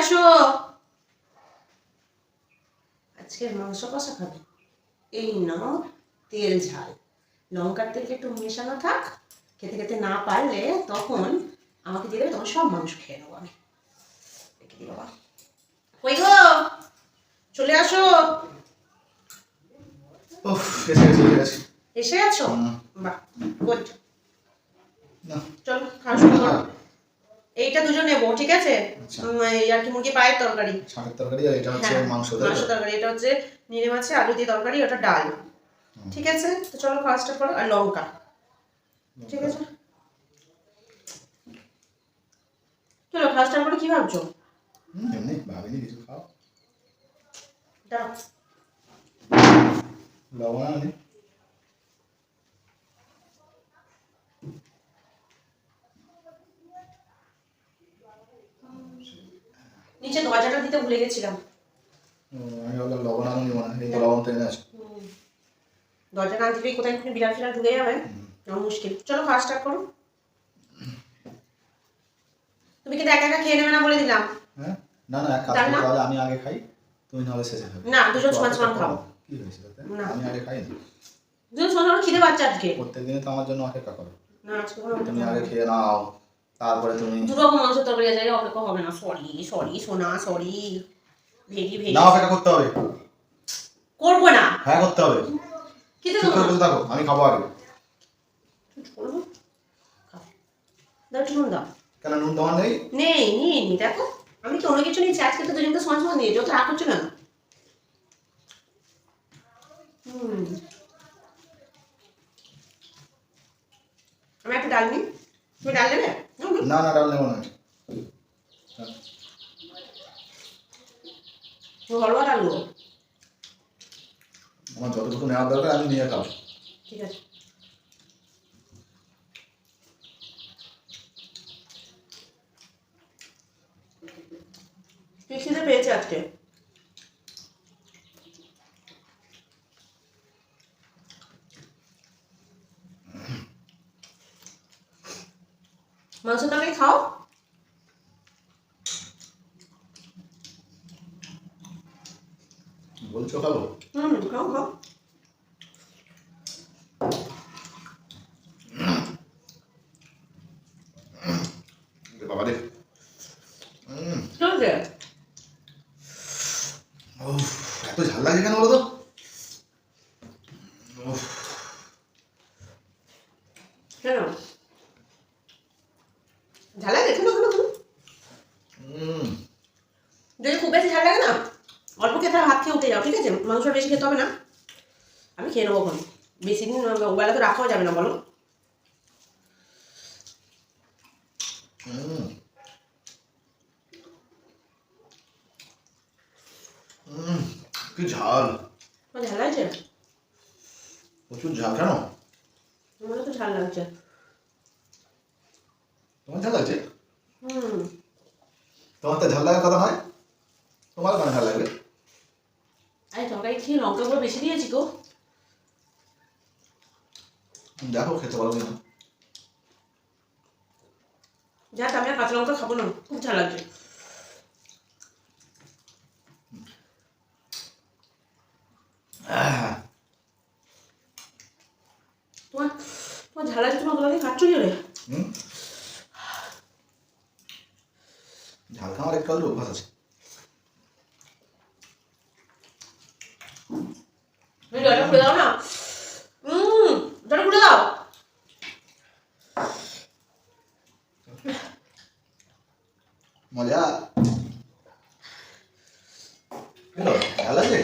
আসো। আজকে মাংস কষা খাবে? এই নাও তেল ঝাল, লঙ্কার তেলটা একটু মেশানো থাক, খেতে খেতে না পারলে তখন আমাকে দিয়ে দেবে, তখন সব মাংস খেয়ে নেবো আমি। রেখে দিই বাবা। কই গো, চলে আসো। এসে গেছো? বাহ, গুড। চলো খাওয়া শুরু করো। এইটা দুজন নেবো, ঠিক আছে? আর কি মুরগি পায়ের তরকারি, শাকের তরকারি, আর এটা হচ্ছে মাংস তরকারি। এটা হচ্ছে নিরে মাছে আলু দিয়ে তরকারি, ওটা ডাল। ঠিক আছে, তো চলো খাওয়া স্টার্ট করো। আর লঙ্কা, ঠিক আছে? চলো খাওয়া স্টার্ট করো। কি ভাবছো? এমনি ভাবিনি কিছু, খাও। দাও লবণ আনি। নিচে দরজাটা দিতে ভুলে গেছিলাম। আমি বললাম লবণ আনি মনে হয়, লবণ তো এনে আছে। দরজা না দিলেই কোথায় কোনো বিড়াল ফিড়াল ঢুকে যাবে, মুশকিল। চলো খাওয়া স্টার্ট করো। তুমি কিন্তু একা একা খেয়ে নেবে না বলে দিলাম। হ্যাঁ, না না, এক কাজ করো, তাহলে আমি আগে খাই, তুমি নাহলে শেষে খাবে। না, দুজন সমান সমান খাও। কি হয়েছে তাতে? আমি আগে খাই না। দুজন সমান সমান খিদে পাচ্ছে আজকে। প্রত্যেকদিন তো আমার জন্য অপেক্ষা করো। না, আজকে তুমি আগে খেয়ে নাও, তারপরে তুমি। দু রকম মাংসের তরকারি আছে, অপেক্ষা হবে না। সরি সরি সোনা, সরি। Very very. না, অপেক্ষা করতে হবে। করবো না। হ্যাঁ, করতে হবে। খেতে চুপ করে বসে থাকো, আমি খাবো আগে। করবো, খাও। দাও একটু নুন দাও। কেন, নুন তোমার নেই? নেই, নিয়ে নি। দেখো আমি তো অন্য কিছু নিয়েছি, আজকে তো দুজনকে সমান সমান দিয়েছি। ওটা রাগ করছো কেন? আমি একটা ডাল নিই। তুমি ডাল নেবে? না না, ডাল নেবো না। ঘরোয়া ডাল নেবো। আমার যতটুকু নেওয়ার দরকার আমি নিয়ে খাবো। ঠিক আছে। কি খিদে পেয়েছে আজকে? মাংস তরকারি খাও। বলছো খাবো? খাও খাও। বাবা রে, চলছে। এত ঝাল লাগে কেন বলো তো? কেন ঝাল লাগে? কেন কেন? যদি খুব বেশি ঝাল লাগে না, অল্প খেতে ভাত খেয়ে উঠে যাও, ঠিক আছে? মাংস বেশি খেতে হবে না। আমি খেয়ে নেবো এখন। বেশি দিন ওবেলা তো রাখাও যাবে না, বলো? কি ঝাল! ঝাল লাগছে? প্রচুর ঝাল। কেন? আমার তো ঝাল লাগছে। তোমার ঝাল লাগছে? তোমার তো ঝাল লাগার কথা নয়, তোমার কেন ঝাল লাগবে? আরে তরকারি খেয়ে লঙ্কা গুলো বেশি দিয়েছি তো। দেখো খেতে পারো না। যাক, আমি আর কাঁচা লঙ্কা খাবো না, খুব ঝাল লাগছে। তোমার তোমার ঝাল লাগছে, তোমার গলা দিয়ে কাটছো কি রে? ঝাল খাওয়ার একটু আধটু অভ্যাস আছে। জলটা খুলে দাও না। জলটা খুলে দাও। মজা। ঝাল আছে?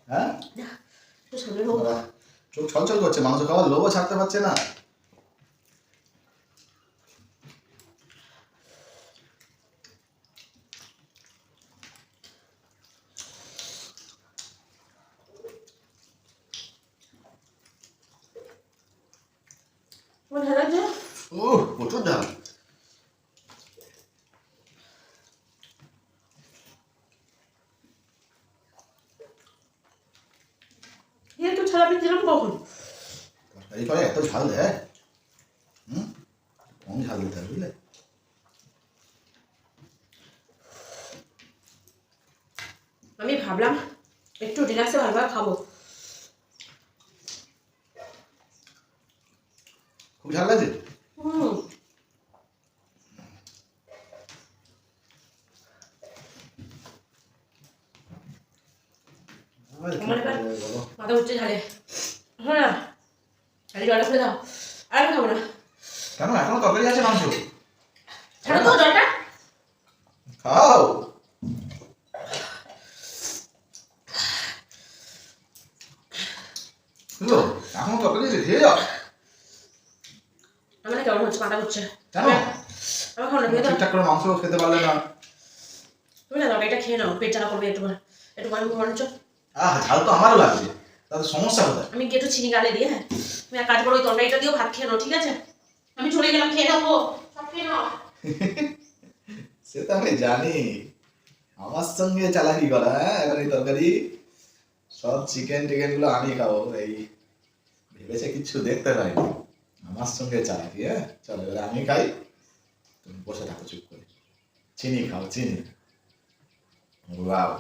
হ্যাঁ, চোখ ছলছল করছে, মাংস খাওয়ার লোভও ছাড়তে পারছে না। তোমার ঝাল লাগছে? প্রচুর ঝাল। একটু ছাড়া আপনি দিলাম কখন? তরকারি করে এত ঝাল দেয়? কম ঝাল দিতে হবে, বুঝলে? আমি ভাবলাম একটু রিল্যাক্সে ভালোভাবে খাবো। খুব ঝাল লাগছে। হুম। আমার এবার মাথা উঠছে ঝালে। হ্যাঁ না, খালি জলটা খুলে দাও, আর আমি খাবো না। কেন এখনো তরকারি আছে মাংস? ছাড়ো তো জলটা। খাও। বুঝলো, এখনো তরকারি আছে, খেয়ে যাও। আমার না কেমন হচ্ছে, মাথা ঘুরছে। কেন? আমার খাবো না, তুমি দাও। ঠিকঠাক করে মাংস খেতে পারলে না। তুমি না তরকারিটা খেয়ে নাও, পেট জ্বালা করবে একটু একটু গরম গরম চো। ঝাল তো আমারও লাগছে, তাতে সমস্যা কোথায়? আমি গিয়ে একটু চিনি গালে দিয়ে, হ্যাঁ তুমি এক কাজ করো, ওই তরকারিটা দিয়েও ভাত খেয়ে নাও, ঠিক আছে? আমি চলে গেলাম, খেয়ে নাও, সব খেয়ে নাও। সে তো আমি জানি, আমার সঙ্গে চালাকি করা। হ্যাঁ, এবার এই তরকারি সব চিকেন টিকেন গুলো আমি খাবো, এই ভেবেছে কিচ্ছু দেখতে পাইনি। আমার সঙ্গে চালাকি। হ্যাঁ চলো, এবার আমি খাই, তুমি বসে থাকো চুপ করে। চিনি খাও, চিনি। ওয়াও।